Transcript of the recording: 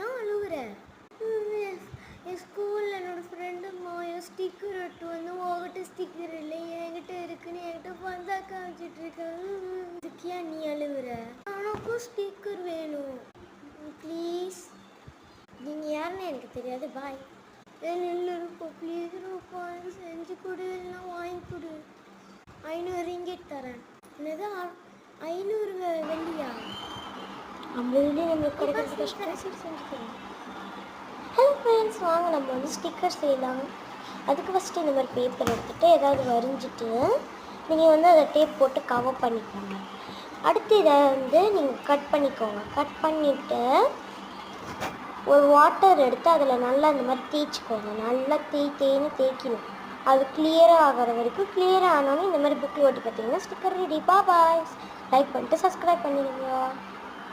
ஏன் அழுகுற? என் ஸ்கூலில் என்னோட ஃப்ரெண்டு மாயா ஸ்டிக்கர் எடுத்து வந்து உங்ககிட்ட ஸ்டிக்கர் இல்லை என்கிட்ட இருக்குன்னு என்கிட்ட பந்தா காமிச்சிட்டு இருக்கேன். இதுக்கு ஏன் நீ அழுகுற? எனக்கும் ஸ்டிக்கர் வேணும் ப்ளீஸ். நீங்கள் யாருன்னு எனக்கு தெரியாது. பாய். நெல்லுப்பா ப்ளீஸ் ரூபா செஞ்சு கொடு, இல்லைன்னா வாங்கி கொடு. 500 ரிங்கிட் தரேன். என்னது 500 வெள்ளியா? 50 வெள்ளி நம்மளுக்கு கிடைக்கிறது கஷ்டம். சரி செஞ்சுக்கிறேன். ஹலோ ஃப்ரெண்ட்ஸ், வாங்க நம்ம வந்து ஸ்டிக்கர் செய்யலாம். அதுக்கு ஃபஸ்ட்டு இந்த மாதிரி பேப்பர் எடுத்துகிட்டு ஏதாவது வரைஞ்சிட்டு நீங்கள் வந்து அதை டேப் போட்டு கவர் பண்ணிக்கோங்க. அடுத்து இதை வந்து நீங்கள் கட் பண்ணிக்கோங்க. கட் பண்ணிவிட்டு ஒரு வாட்டர் எடுத்து அதில் நல்லா இந்த மாதிரி தேய்ச்சிக்கோங்க. நல்லா தேய்ன்னு தேய்க்கணும். அது கிளியராக ஆகிற வரைக்கும். கிளியராக ஆனாலும் இந்த மாதிரி புக்கில் ஓட்டி பார்த்தீங்கன்னா ஸ்டிக்கர் ரெடி. பாய். லைக் பண்ணிட்டு சப்ஸ்கிரைப் பண்ணிடுங்க.